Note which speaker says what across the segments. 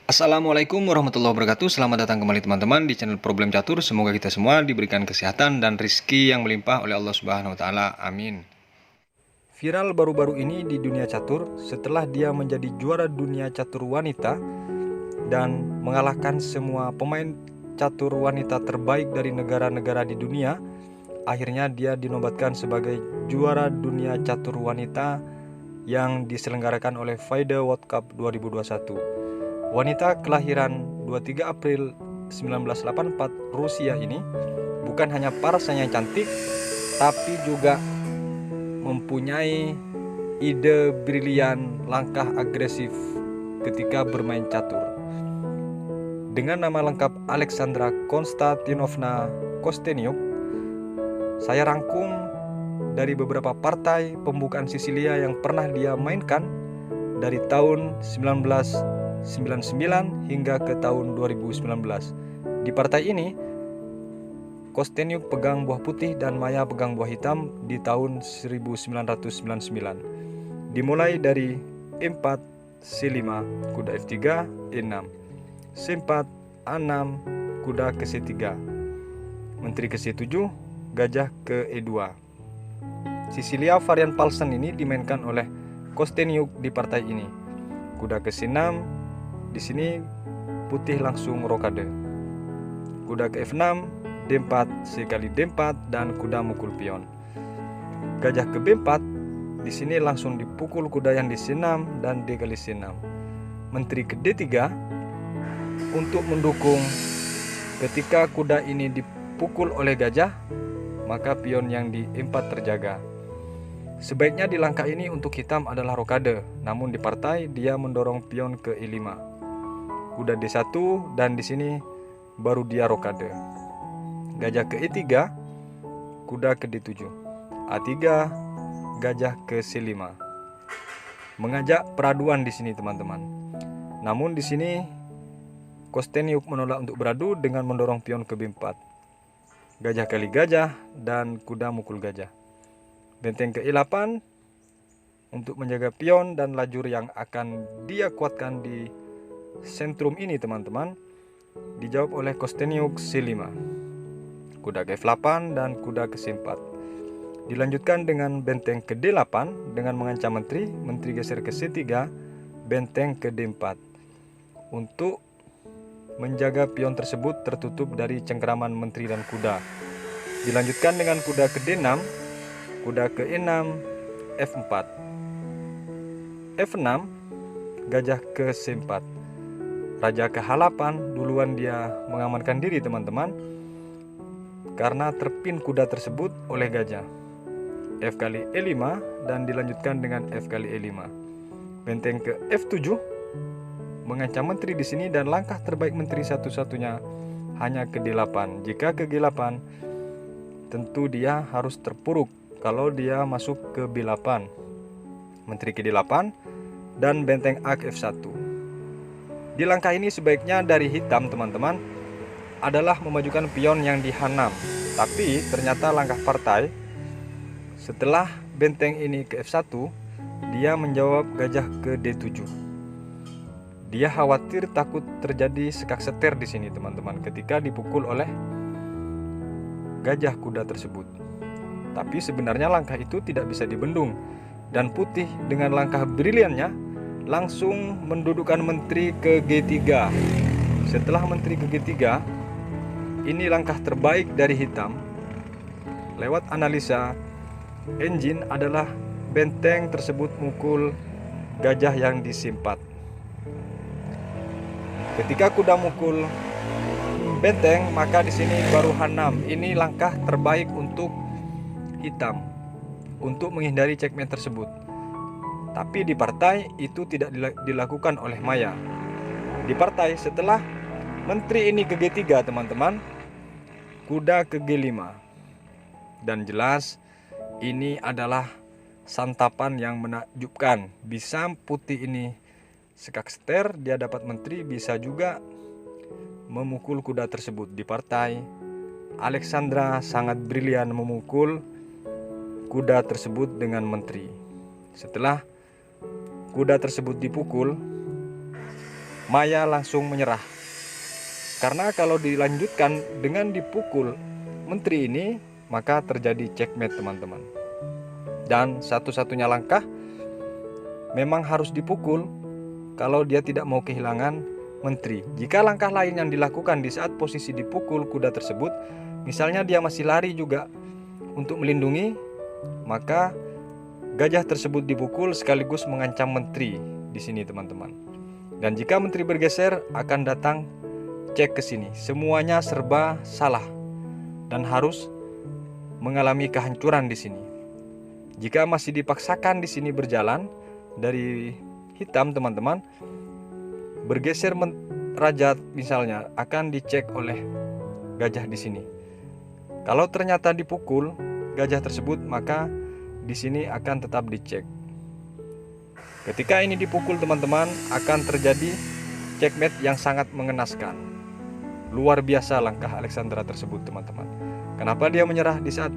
Speaker 1: Assalamualaikum warahmatullahi wabarakatuh. Selamat datang kembali teman-teman di channel Problem Catur. Semoga kita semua diberikan kesehatan dan rizki yang melimpah oleh Allah Subhanahu wa taala. Amin. Viral baru-baru ini di dunia catur setelah dia menjadi juara dunia catur wanita dan mengalahkan semua pemain catur wanita terbaik dari negara-negara di dunia. Akhirnya dia dinobatkan sebagai juara dunia catur wanita yang diselenggarakan oleh FIDE World Cup 2021. Wanita kelahiran 23 April 1984 Rusia ini bukan hanya parasnya yang cantik, tapi juga mempunyai ide brilian, langkah agresif ketika bermain catur. Dengan nama lengkap Alexandra Konstantinovna Kosteniuk, saya rangkum dari beberapa partai pembukaan Sisilia yang pernah dia mainkan dari tahun 1999 hingga ke tahun 2019. Di partai ini, Kosteniuk pegang buah putih dan Maya pegang buah hitam di tahun 1999. Dimulai dari E4, C5, kuda F3, E6, C4, A6, kuda ke C3, menteri ke C7, gajah ke E2. Sisilia varian Paulsen ini dimainkan oleh Kosteniuk di partai ini. Kuda ke C6, di sini putih langsung rokade. Kuda ke F6, D4, C kali D4 dan kuda mukul pion. Gajah ke B4, di sini langsung dipukul kuda yang di C6 dan D kali C6. Menteri ke D3 untuk mendukung ketika kuda ini dipukul oleh gajah, maka pion yang di E4 terjaga. Sebaiknya di langkah ini untuk hitam adalah rokade, namun di partai dia mendorong pion ke E5. Kuda D1 dan di sini baru dia rokade. Gajah ke E3, kuda ke D7. A3, gajah ke C5. Mengajak peraduan di sini teman-teman. Namun di sini Kosteniuk menolak untuk beradu dengan mendorong pion ke B4. Gajah kali gajah dan kuda mukul gajah. Benteng ke E8 untuk menjaga pion dan lajur yang akan dia kuatkan di sentrum ini teman-teman. Dijawab oleh Kosteniuk C5. Kuda ke F8 dan kuda ke C4. Dilanjutkan dengan benteng ke D8 dengan mengancam menteri geser ke C3, benteng ke D4. Untuk menjaga pion tersebut tertutup dari cengkeraman menteri dan kuda. Dilanjutkan dengan kuda ke D6, kuda ke E6, F4. F6, gajah ke C4. Raja ke H8, duluan dia mengamankan diri teman-teman, karena terpin kuda tersebut oleh gajah. F kali E5 dan dilanjutkan dengan F kali E5. Benteng ke F7, mengancam menteri di sini dan langkah terbaik menteri satu-satunya hanya ke D8. Jika ke G8, tentu dia harus terpuruk kalau dia masuk ke B8. Menteri ke D8 dan benteng A ke F1. Di langkah ini sebaiknya dari hitam teman-teman adalah memajukan pion yang di H6. Tapi ternyata langkah partai setelah benteng ini ke F1, dia menjawab gajah ke D7. Dia khawatir takut terjadi sekak seter di sini teman-teman ketika dipukul oleh gajah kuda tersebut. Tapi sebenarnya langkah itu tidak bisa dibendung dan putih dengan langkah briliannya langsung mendudukkan menteri ke G3. Setelah menteri ke G3, ini langkah terbaik dari hitam. Lewat analisa engine adalah benteng tersebut mukul gajah yang di C4. Ketika kuda mukul benteng, maka di sini baru H6. Ini langkah terbaik untuk hitam untuk menghindari checkmate tersebut. Tapi di partai itu tidak dilakukan oleh Maya. Di partai setelah menteri ini ke G3 teman-teman, kuda ke G5. Dan jelas ini adalah santapan yang menakjubkan. Bisa putih ini sekak seter, dia dapat menteri, bisa juga memukul kuda tersebut. Di partai Alexandra sangat brilian memukul kuda tersebut dengan menteri. Setelah kuda tersebut dipukul, Maya langsung menyerah. Karena kalau dilanjutkan dengan dipukul menteri ini, maka terjadi checkmate teman-teman. Dan satu-satunya langkah memang harus dipukul kalau dia tidak mau kehilangan menteri. Jika langkah lain yang dilakukan di saat posisi dipukul kuda tersebut, misalnya dia masih lari juga untuk melindungi, maka gajah tersebut dipukul sekaligus mengancam menteri di sini teman-teman. Dan jika menteri bergeser, akan datang cek ke sini. Semuanya serba salah dan harus mengalami kehancuran di sini. Jika masih dipaksakan di sini berjalan dari hitam teman-teman, bergeser raja misalnya akan dicek oleh gajah di sini. Kalau ternyata dipukul gajah tersebut, maka di sini akan tetap dicek. Ketika ini dipukul teman-teman, akan terjadi checkmate yang sangat mengenaskan. Luar biasa langkah Alexandra tersebut teman-teman. Kenapa dia menyerah di saat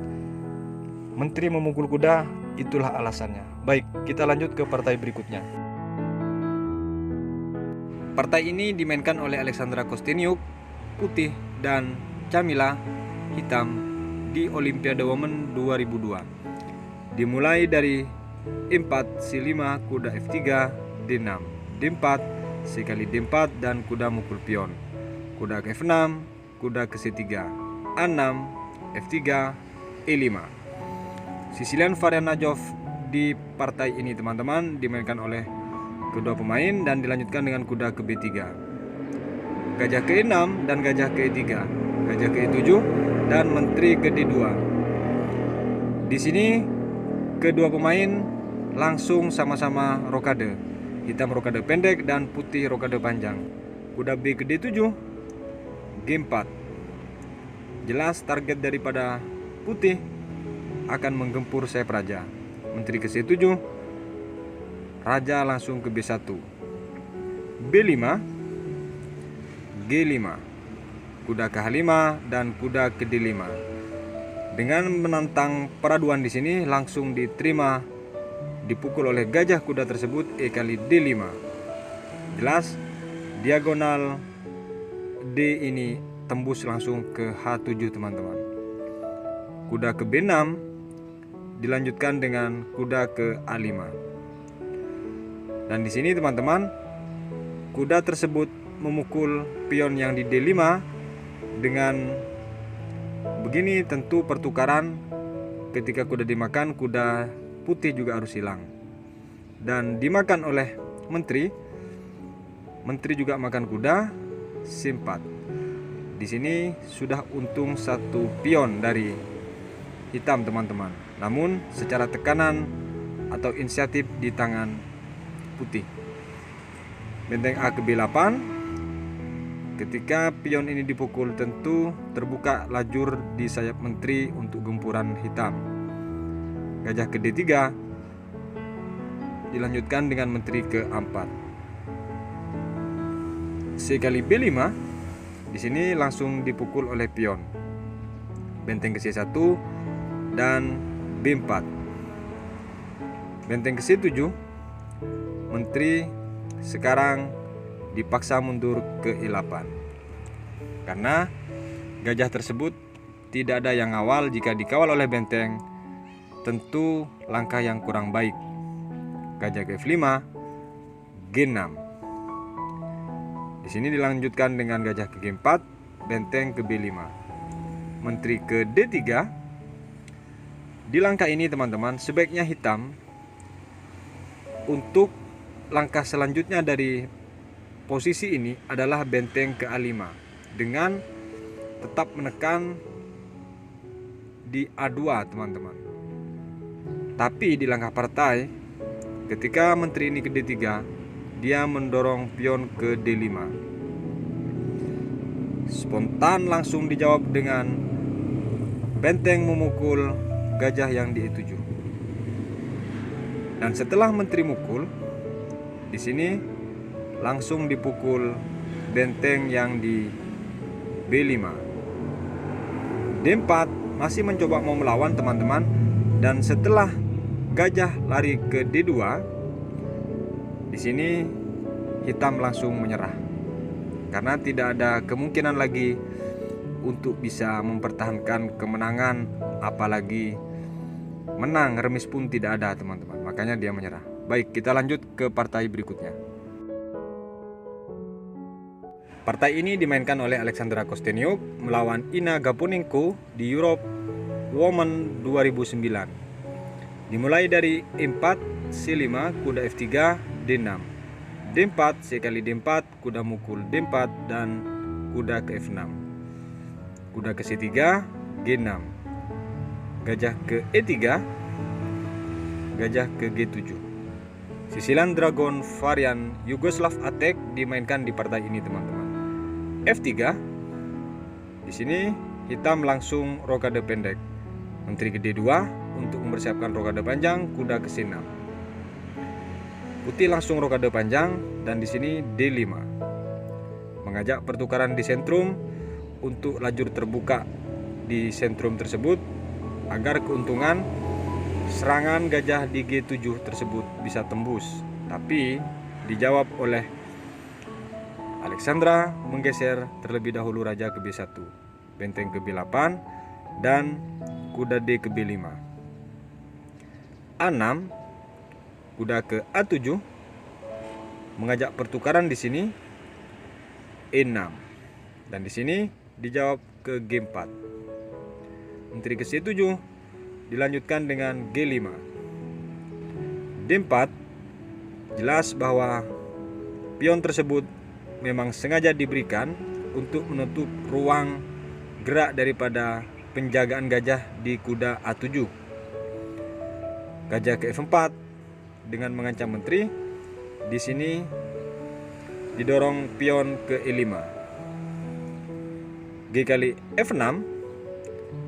Speaker 1: menteri memukul kuda? Itulah alasannya. Baik, kita lanjut ke partai berikutnya. Partai ini dimainkan oleh Alexandra Kosteniuk putih dan Camilla hitam di Olimpiade Women 2002. Dimulai dari E4, C5, kuda F3, D6, D4, sekali D4 dan kuda mukul pion. Kuda ke F6, kuda ke C3, A6, F3, E5. Sicilian varian Najov di partai ini teman-teman dimainkan oleh kedua pemain dan dilanjutkan dengan kuda ke B3. Gajah ke E6 dan gajah ke E3, gajah ke E7 dan menteri ke D2. Di sini kedua pemain langsung sama-sama rokade. Hitam rokade pendek dan putih rokade panjang. Kuda B ke D7, G4. Jelas target daripada putih akan menggempur sayap raja. Menteri ke C7, raja langsung ke B1. B5, G5, kuda ke H5 dan kuda ke D5. Dengan menantang peraduan di sini langsung diterima dipukul oleh gajah kuda tersebut E kali D5. Jelas diagonal D ini tembus langsung ke H7 teman-teman. Kuda ke B6 dilanjutkan dengan kuda ke A5. Dan di sini teman-teman, kuda tersebut memukul pion yang di D5 dengan begini. Tentu pertukaran, ketika kuda dimakan, kuda putih juga harus hilang. Dan dimakan oleh menteri juga makan kuda C4. Di sini sudah untung satu pion dari hitam teman-teman. Namun secara tekanan atau inisiatif di tangan putih. Benteng A ke B8. Ketika pion ini dipukul, tentu terbuka lajur di sayap menteri untuk gempuran hitam. Gajah ke D3 dilanjutkan dengan menteri ke A4. C kali B5. Di sini langsung dipukul oleh pion. Benteng ke C1 dan B4. Benteng ke C7. Menteri sekarang dipaksa mundur ke E8. Karena gajah tersebut tidak ada yang awal. Jika dikawal oleh benteng, tentu langkah yang kurang baik. Gajah ke F5, G6. Di sini dilanjutkan dengan gajah ke G4, benteng ke B5. Menteri ke D3. Di langkah ini teman-teman, sebaiknya hitam untuk langkah selanjutnya dari posisi ini adalah benteng ke A5 dengan tetap menekan di A2 teman-teman. Tapi di langkah partai, ketika menteri ini ke D3, dia mendorong pion ke D5. Spontan langsung dijawab dengan benteng memukul gajah yang di E7. Dan setelah menteri mukul, di sini langsung dipukul benteng yang di B5. D4 masih mencoba mau melawan teman-teman, dan setelah gajah lari ke D2, di sini hitam langsung menyerah. Karena tidak ada kemungkinan lagi untuk bisa mempertahankan kemenangan, apalagi menang, remis pun tidak ada teman-teman. Makanya dia menyerah. Baik, kita lanjut ke partai berikutnya. Partai ini dimainkan oleh Alexandra Kosteniuk melawan Ina Gaponenko di Europe Women 2009. Dimulai dari E4, C5, kuda F3, D6. D4, C kali D4, kuda mukul D4 dan kuda ke F6. Kuda ke C3, G6. Gajah ke E3, gajah ke G7. Sisilan dragon varian Yugoslav attack dimainkan di partai ini teman-teman. F3. Di sini hitam langsung rokade pendek. Menteri ke D2 untuk mempersiapkan rokade panjang, kuda ke C6. Putih langsung rokade panjang dan di sini D5. Mengajak pertukaran di sentrum untuk lajur terbuka di sentrum tersebut agar keuntungan serangan gajah di G7 tersebut bisa tembus. Tapi dijawab oleh Alexandra menggeser terlebih dahulu raja ke B1, benteng ke B8 dan kuda D ke B5. A6, kuda ke A7, mengajak pertukaran di sini E6 dan di sini dijawab ke G4. Menteri ke C7 dilanjutkan dengan G5. D4 jelas bahwa pion tersebut memang sengaja diberikan untuk menutup ruang gerak daripada penjagaan gajah di kuda A7. Gajah ke F4 dengan mengancam menteri. Di sini didorong pion ke E5. G kali F6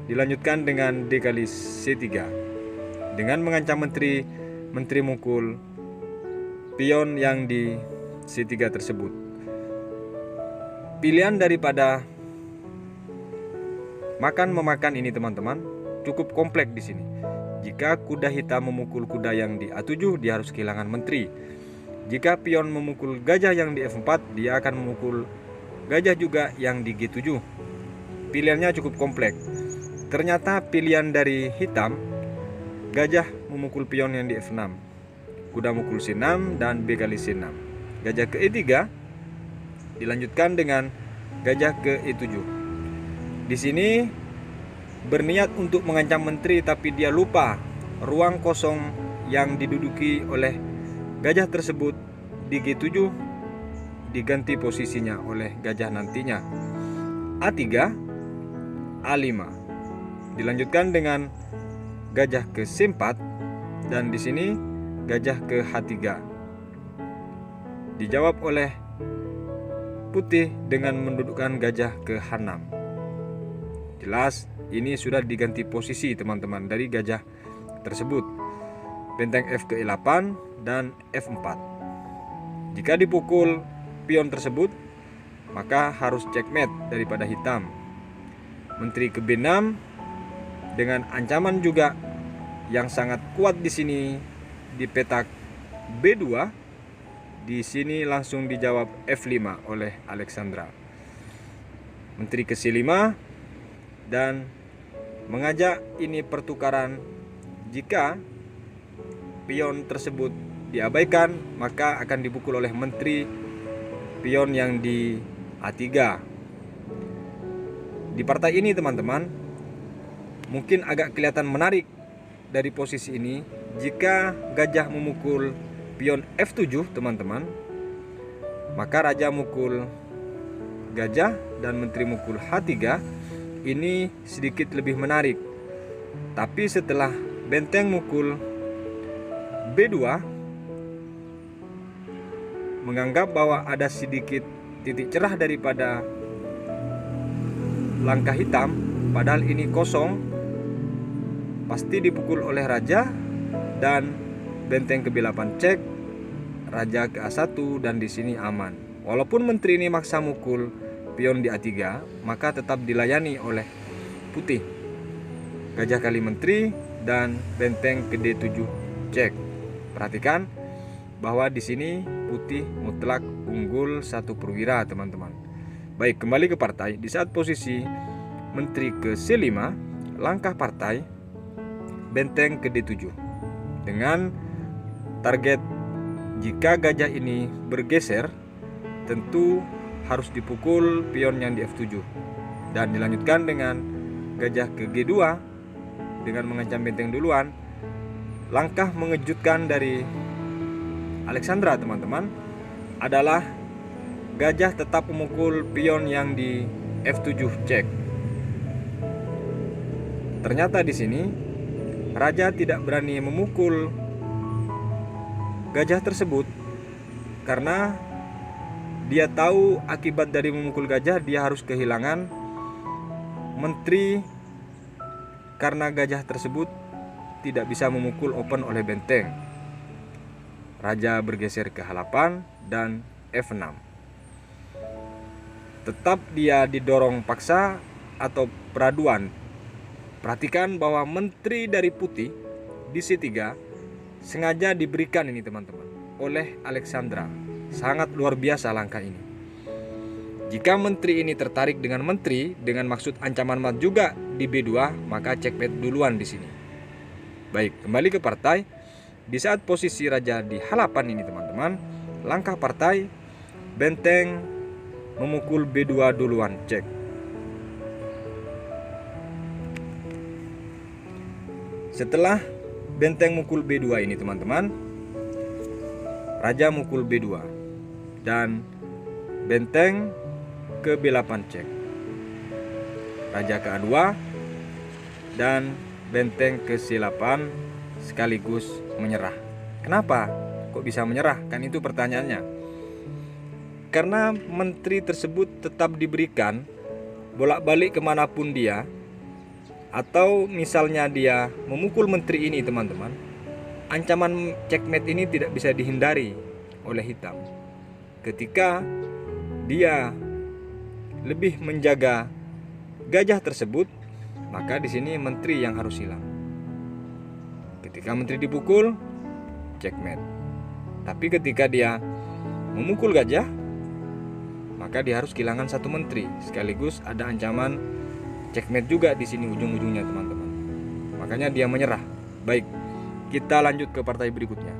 Speaker 1: dilanjutkan dengan D kali C3 dengan mengancam menteri mukul pion yang di C3 tersebut. Pilihan daripada makan-memakan ini teman-teman cukup kompleks di sini. Jika kuda hitam memukul kuda yang di A7, dia harus kehilangan menteri. Jika pion memukul gajah yang di F4, dia akan memukul gajah juga yang di G7. Pilihannya cukup kompleks. Ternyata pilihan dari hitam, gajah memukul pion yang di F6, kuda mukul C6 dan B kali C6. Gajah ke E3 dilanjutkan dengan gajah ke E7. Di sini berniat untuk mengancam menteri, tapi dia lupa ruang kosong yang diduduki oleh gajah tersebut di G7 diganti posisinya oleh gajah nantinya. A3, A5. Dilanjutkan dengan gajah ke C4 dan di sini gajah ke H3. Dijawab oleh putih dengan mendudukkan gajah ke H6. Jelas ini sudah diganti posisi teman-teman dari gajah tersebut. Benteng F ke E8 dan F4. Jika dipukul pion tersebut, maka harus checkmate daripada hitam. Menteri ke B6 dengan ancaman juga yang sangat kuat di sini di petak B2. Di sini langsung dijawab F5 oleh Alexandra. Menteri ke C5 dan mengajak ini pertukaran. Jika pion tersebut diabaikan, maka akan dipukul oleh menteri pion yang di A3. Di partai ini teman-teman, mungkin agak kelihatan menarik dari posisi ini. Jika gajah memukul pion F7 teman-teman, maka raja mukul gajah dan menteri mukul H3. Ini sedikit lebih menarik. Tapi setelah benteng mukul B2 menganggap bahwa ada sedikit titik cerah daripada langkah hitam, padahal ini kosong, pasti dipukul oleh raja dan benteng ke B8 cek, raja ke A1 dan di sini aman. Walaupun menteri ini maksa mukul pion di A3, maka tetap dilayani oleh putih. Gajah kali menteri dan benteng ke D7 cek. Perhatikan bahwa di sini putih mutlak unggul 1 perwira teman-teman. Baik, kembali ke partai. Di saat posisi menteri ke C5, langkah partai benteng ke D7 dengan target jika gajah ini bergeser tentu harus dipukul pion yang di F7 dan dilanjutkan dengan gajah ke G2 dengan mengancam benteng duluan. Langkah mengejutkan dari Alexandra teman-teman adalah gajah tetap memukul pion yang di F7 cek. Ternyata di sini raja tidak berani memukul gajah tersebut karena dia tahu akibat dari memukul gajah dia harus kehilangan menteri karena gajah tersebut tidak bisa memukul open oleh benteng. Raja bergeser ke H8 dan F6. Tetap dia didorong paksa atau peraduan. Perhatikan bahwa menteri dari putih di C3 sengaja diberikan ini teman-teman oleh Alexandra. Sangat luar biasa langkah ini. Jika menteri ini tertarik dengan menteri dengan maksud ancaman mat juga di B2, maka checkmate duluan di sini. Baik, kembali ke partai. Di saat posisi raja di H8 ini teman-teman, langkah partai benteng memukul B2 duluan, cek. Setelah benteng mukul B2 ini teman-teman, raja mukul B2 dan benteng ke B8 cek. Raja ke A2 dan benteng ke C8 sekaligus menyerah. Kenapa kok bisa menyerah? Kan itu pertanyaannya. Karena menteri tersebut tetap diberikan bolak-balik kemanapun dia, atau misalnya dia memukul menteri ini teman-teman, ancaman checkmate ini tidak bisa dihindari oleh hitam. Ketika dia lebih menjaga gajah tersebut, maka di sini menteri yang harus hilang. Ketika menteri dipukul, checkmate. Tapi ketika dia memukul gajah, maka dia harus kehilangan 1 menteri. Sekaligus ada ancaman checkmate juga di sini ujung-ujungnya teman-teman. Makanya dia menyerah. Baik, kita lanjut ke partai berikutnya.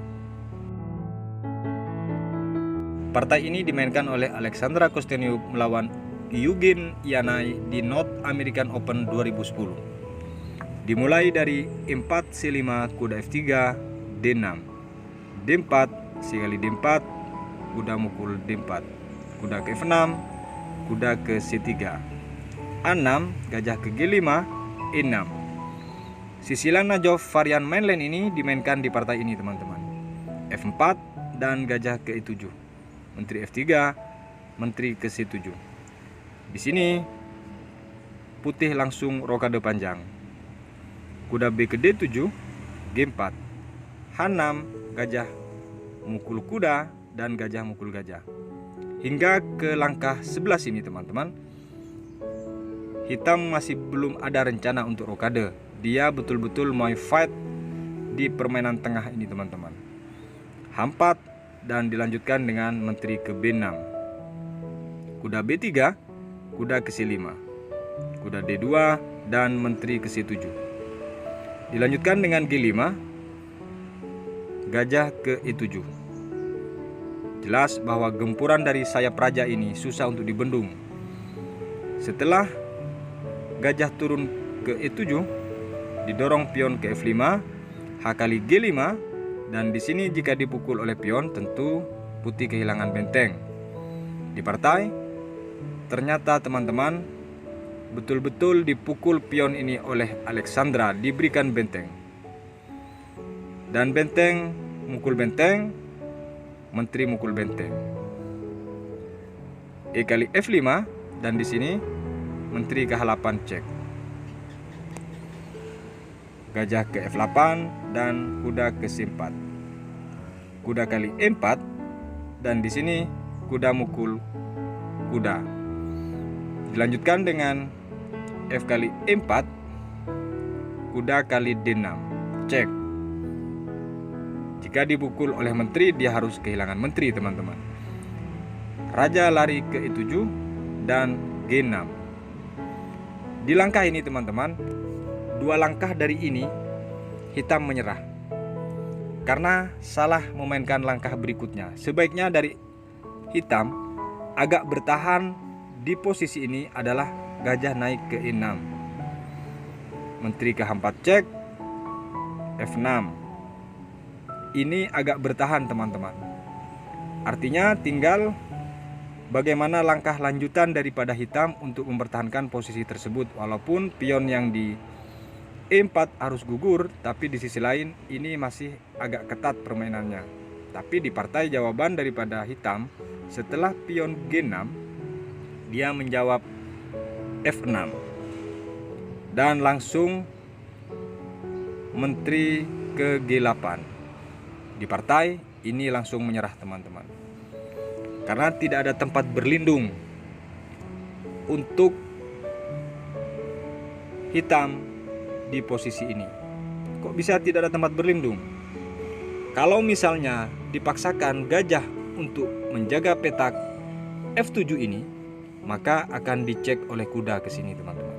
Speaker 1: Partai ini dimainkan oleh Alexandra Kosteniuk melawan Eugene Yanai di North American Open 2010. Dimulai dari E4, C5, kuda F3, D6, D4, C kali D4, kuda mukul D4, kuda ke F6, kuda ke C3, A6, gajah ke G5, E6. Sisilan Najov varian mainland ini dimainkan di partai ini teman-teman. F4 dan gajah ke E7, menteri F3, menteri ke C7. Di sini putih langsung rokade panjang. Kuda B ke D7, G4, H6, gajah mukul kuda dan gajah mukul gajah. Hingga ke langkah 11 ini teman-teman, hitam masih belum ada rencana untuk rokade. Dia betul-betul mau fight di permainan tengah ini teman-teman. H4 dan dilanjutkan dengan menteri ke B6. Kuda B3, kuda ke C5, kuda D2 dan menteri ke C7. Dilanjutkan dengan G5, gajah ke E7. Jelas bahwa gempuran dari sayap raja ini susah untuk dibendung. Setelah gajah turun ke E7, didorong pion ke F5, H kali G5, dan di sini jika dipukul oleh pion tentu putih kehilangan benteng. Di partai ternyata teman-teman betul-betul dipukul pion ini oleh Alexandra, diberikan benteng. Dan benteng mukul benteng, menteri mukul benteng. E kali F5 dan di sini menteri ke H8 cek. Gajah ke F8 dan kuda ke C4. Kuda kali E4 dan di sini kuda mukul kuda. Dilanjutkan dengan F kali E4, kuda kali D6, cek. Jika dipukul oleh menteri, dia harus kehilangan menteri teman-teman. raja lari ke E7 dan G6. Di langkah ini teman-teman, 2 langkah dari ini hitam menyerah karena salah memainkan langkah berikutnya. Sebaiknya dari hitam agak bertahan di posisi ini adalah gajah naik ke E6, menteri ke H4 cek, F6. Ini agak bertahan teman-teman. Artinya tinggal bagaimana langkah lanjutan daripada hitam untuk mempertahankan posisi tersebut. Walaupun pion yang di E4 harus gugur, tapi di sisi lain ini masih agak ketat permainannya. Tapi di partai jawaban daripada hitam, setelah pion G6, dia menjawab F6 dan langsung menteri ke G8. Di partai ini langsung menyerah teman-teman, karena tidak ada tempat berlindung untuk hitam di posisi ini. Kok bisa tidak ada tempat berlindung? Kalau misalnya dipaksakan gajah untuk menjaga petak F7 ini, maka akan dicek oleh kuda ke sini teman-teman.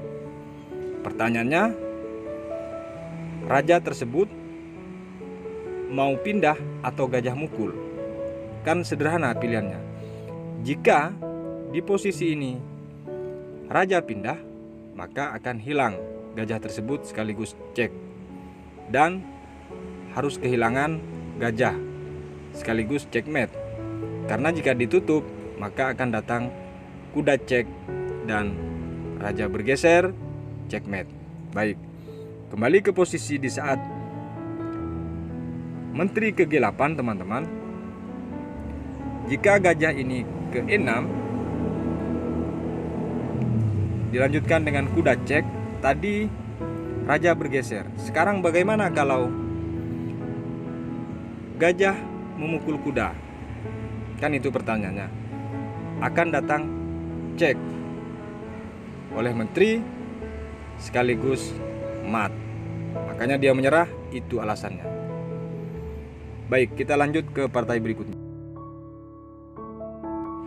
Speaker 1: Pertanyaannya, raja tersebut mau pindah atau gajah mukul? Kan sederhana pilihannya. Jika di posisi ini raja pindah, maka akan hilang gajah tersebut sekaligus cek, dan harus kehilangan gajah sekaligus checkmate. Karena jika ditutup, maka akan datang kuda cek dan raja bergeser, checkmate. Baik, kembali ke posisi di saat menteri ke G8 teman-teman. Jika gajah ini ke E6, dilanjutkan dengan kuda cek. Tadi raja bergeser. Sekarang bagaimana kalau gajah memukul kuda? Kan itu pertanyaannya. Akan datang cek oleh menteri sekaligus mat. Makanya dia menyerah, itu alasannya. Baik, kita lanjut ke partai berikutnya.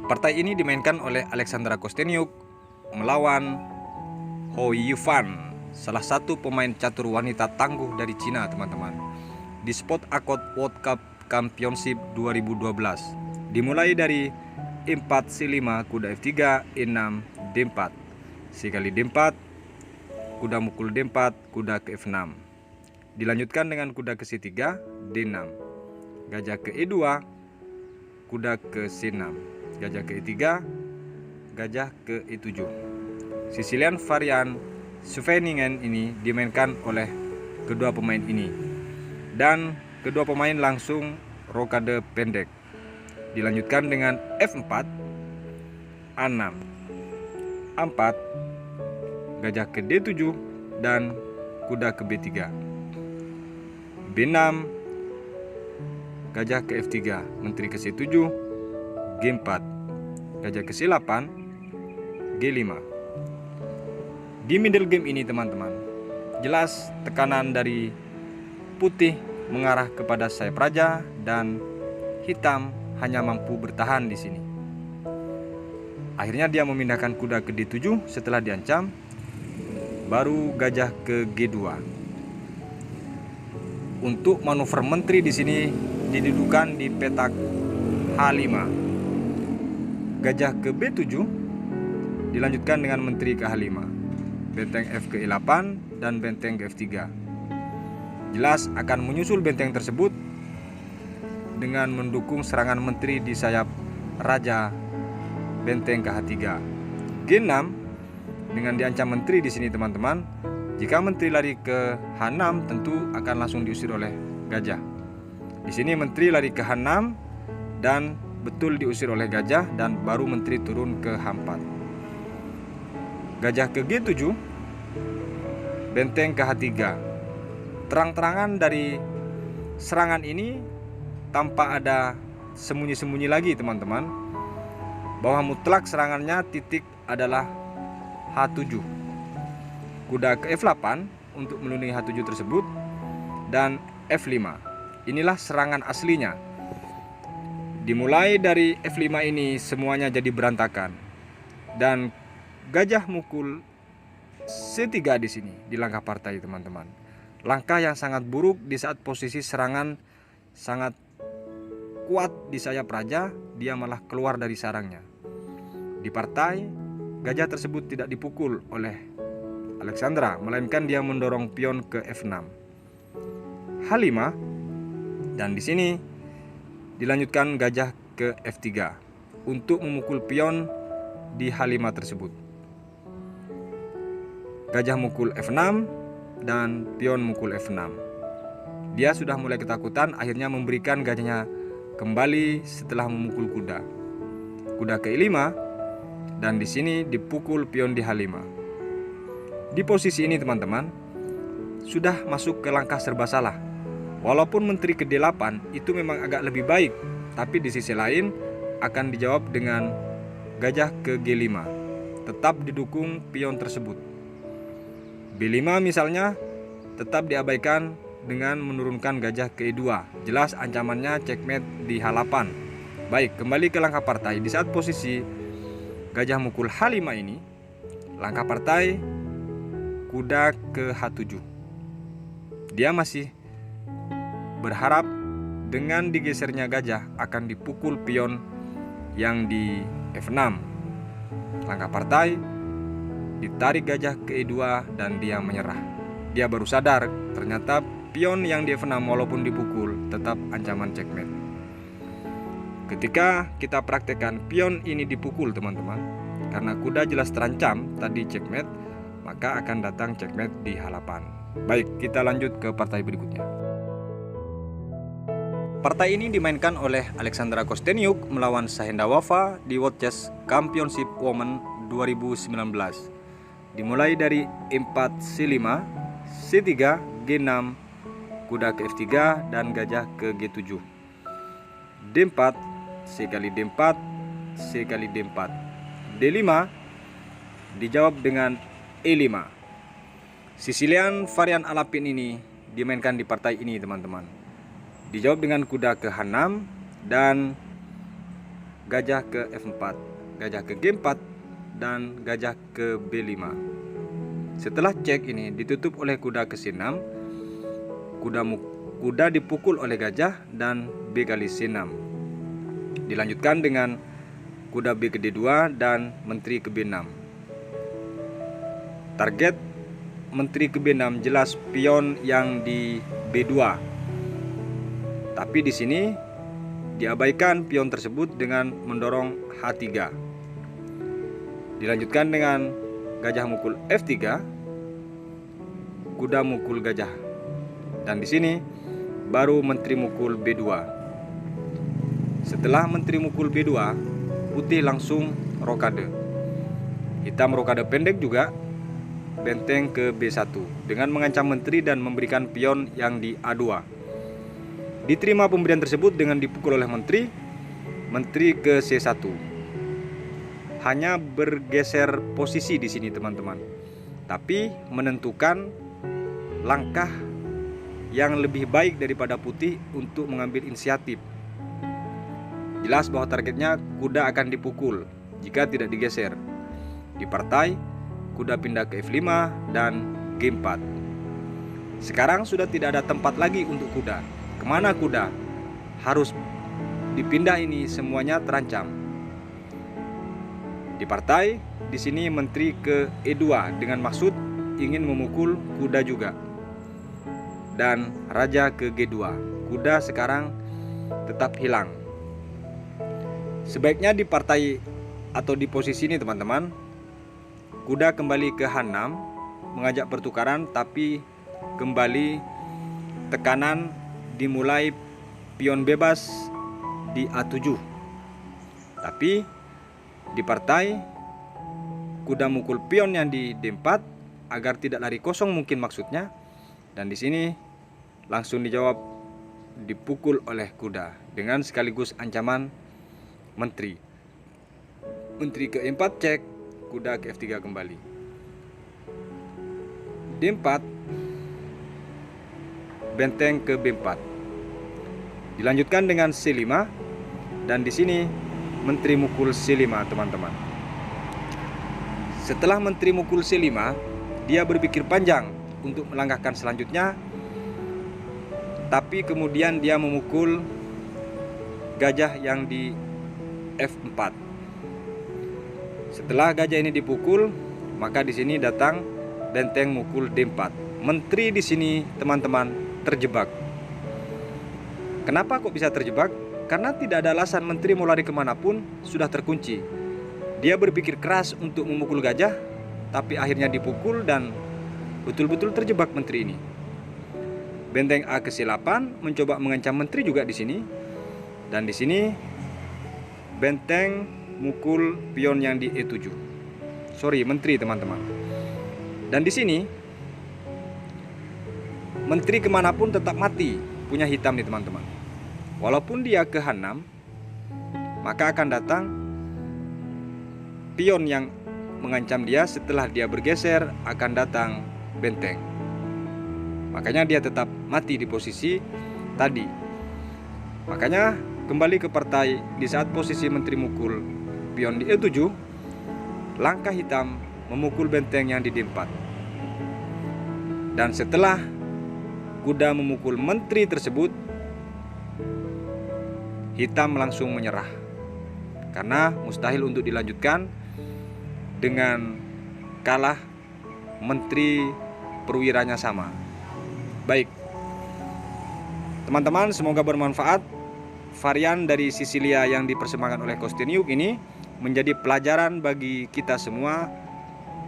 Speaker 1: Partai ini dimainkan oleh Alexandra Kosteniuk melawan Hou Yifan, salah satu pemain catur wanita tangguh dari Cina teman-teman, di Sport Accord World Cup Championship 2012. Dimulai dari E4 C5, kuda F3, E6, D4, sekali D4, kuda mukul D4, kuda ke F6. Dilanjutkan dengan kuda ke C3, D6, gajah ke E2, kuda ke C6, gajah ke E3, gajah ke E7. Sicilian varian Scheveningen ini dimainkan oleh kedua pemain ini, dan kedua pemain langsung rokade pendek. Dilanjutkan dengan F4, A6, A4, gajah ke D7 dan kuda ke B3, B6, gajah ke F3, menteri ke C7, G4, gajah ke C8, G5. Di middle game ini teman-teman, jelas tekanan dari putih mengarah kepada sayap raja dan hitam hanya mampu bertahan di sini. Akhirnya dia memindahkan kuda ke D7 setelah diancam, baru gajah ke G2. Untuk manuver menteri di sini didudukan di petak H5. Gajah ke B7 dilanjutkan dengan menteri ke H5. Benteng F ke E8 dan benteng ke F3. Jelas akan menyusul benteng tersebut dengan mendukung serangan menteri di sayap raja, benteng ke H3. G6 dengan diancam menteri di sini teman-teman. Jika menteri lari ke H6 tentu akan langsung diusir oleh gajah. Di sini menteri lari ke H6 dan betul diusir oleh gajah, dan baru menteri turun ke H4. Gajah ke G7, benteng ke H3. Terang-terangan dari serangan ini tanpa ada sembunyi-sembunyi lagi teman-teman, bahwa mutlak serangannya titik adalah H7. Kuda ke F8 untuk melindungi H7 tersebut, dan F5. Inilah serangan aslinya. Dimulai dari F5 ini semuanya jadi berantakan. Dan gajah mukul C3 di sini di langkah partai, teman-teman. Langkah yang sangat buruk di saat posisi serangan sangat kuat di sayap raja, dia malah keluar dari sarangnya. Di partai, gajah tersebut tidak dipukul oleh Alexandra, melainkan dia mendorong pion ke F6. H5, dan di sini dilanjutkan gajah ke F3 untuk memukul pion di H5 tersebut. Gajah mukul F6 dan pion mukul F6. Dia sudah mulai ketakutan, akhirnya memberikan gajahnya kembali setelah memukul kuda. Kuda ke E5, dan di sini dipukul pion di H5. Di posisi ini, teman-teman, sudah masuk ke langkah serba salah. Walaupun menteri ke-8 itu memang agak lebih baik, tapi di sisi lain akan dijawab dengan gajah ke G5. Tetap didukung pion tersebut. B5 misalnya tetap diabaikan dengan menurunkan gajah ke E2. Jelas ancamannya checkmate di H8. Baik, kembali ke langkah partai. Di saat posisi gajah mukul H5 ini, langkah partai kuda ke H7. Dia masih berharap dengan digesernya gajah akan dipukul pion yang di F6. Langkah partai ditarik gajah ke E2 dan dia menyerah. Dia baru sadar ternyata pion yang di F6 walaupun dipukul tetap ancaman checkmate. Ketika kita praktekkan pion ini dipukul, teman-teman, karena kuda jelas terancam tadi checkmate, maka akan datang checkmate di H8. Baik, kita lanjut ke partai berikutnya. Partai ini dimainkan oleh Alexandra Kosteniuk melawan Shahinda Wafa di World Chess Championship Women 2019. Dimulai dari E4 C5, C3, G6, kuda ke F3 dan gajah ke G7. D4, C kali D4, C kali D4. D5 dijawab dengan E5. Sicilian varian Alapin ini dimainkan di partai ini, teman-teman. Dijawab dengan kuda ke H6 dan gajah ke F4, gajah ke G4 dan gajah ke B5. Setelah cek ini ditutup oleh kuda ke C6, kuda dipukul oleh gajah dan B kali C6. Dilanjutkan dengan kuda B ke D2 dan menteri ke B6. Target menteri ke B6 jelas pion yang di B2. Tapi di sini diabaikan pion tersebut dengan mendorong H3. Dilanjutkan dengan gajah mukul F3, kuda mukul gajah. Dan di sini baru menteri mukul B2. Setelah menteri mukul B2, putih langsung rokade. Hitam rokade pendek juga, benteng ke B1 dengan mengancam menteri dan memberikan pion yang di A2. Diterima pemberian tersebut dengan dipukul oleh menteri ke C1. Hanya bergeser posisi di sini, teman-teman. Tapi menentukan langkah yang lebih baik daripada putih untuk mengambil inisiatif. Jelas bahwa targetnya kuda akan dipukul jika tidak digeser. Di partai, kuda pindah ke F5 dan G4. Sekarang sudah tidak ada tempat lagi untuk kuda. Kemana kuda? Harus dipindah, ini semuanya terancam. Di partai, di sini menteri ke E2 dengan maksud ingin memukul kuda juga. Dan raja ke G2. Kuda sekarang tetap hilang. Sebaiknya di partai atau di posisi ini, teman-teman, kuda kembali ke H6 mengajak pertukaran, tapi kembali tekanan dimulai pion bebas di A7. Tapi di partai kuda mukul pion yang di D4 agar tidak lari kosong mungkin maksudnya. Dan di sini langsung dijawab dipukul oleh kuda dengan sekaligus ancaman menteri. Menteri ke E4 cek, kuda ke F3 kembali. D4, benteng ke B4. Dilanjutkan dengan C5, Dan di sini menteri mukul C5, teman-teman. Setelah menteri mukul C5, dia berpikir panjang untuk melangkahkan selanjutnya, tapi kemudian dia memukul gajah yang di F4. Setelah gajah ini dipukul, maka di sini datang benteng mukul D4. Menteri di sini, teman-teman, terjebak. Kenapa kok bisa terjebak? Karena tidak ada alasan menteri mau lari kemanapun, sudah terkunci. Dia berpikir keras untuk memukul gajah, tapi akhirnya dipukul dan betul-betul terjebak menteri ini. Benteng A ke C8 mencoba mengancam menteri juga di sini. Dan di sini benteng mukul pion yang di E7. Sorry, menteri, teman-teman. Dan di sini menteri kemanapun tetap mati, punya hitam nih, teman-teman. Walaupun dia ke H6, maka akan datang pion yang mengancam dia. Setelah dia bergeser, akan datang benteng. Makanya dia tetap mati di posisi tadi. Makanya kembali ke partai, di saat posisi menteri mukul pion di E7, langkah hitam memukul benteng yang di D4. Dan setelah kuda memukul menteri tersebut, hitam langsung menyerah, karena mustahil untuk dilanjutkan dengan kalah menteri perwiranya sama. Baik, teman-teman, semoga bermanfaat. Varian dari Sisilia yang dipersembahkan oleh Kosteniuk ini menjadi pelajaran bagi kita semua.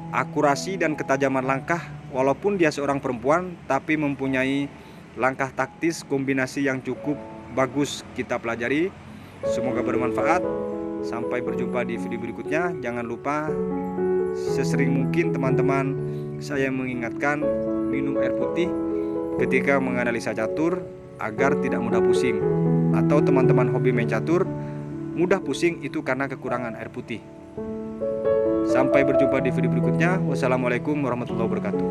Speaker 1: Akurasi dan ketajaman langkah, walaupun dia seorang perempuan, tapi mempunyai langkah taktis kombinasi yang cukup bagus kita pelajari. Semoga bermanfaat. Sampai berjumpa di video berikutnya. Jangan lupa sesering mungkin, teman-teman, saya mengingatkan minum air putih ketika menganalisa catur agar tidak mudah pusing. Atau teman-teman hobi main catur mudah pusing, itu karena kekurangan air putih. Sampai berjumpa di video berikutnya. Wassalamualaikum warahmatullahi wabarakatuh.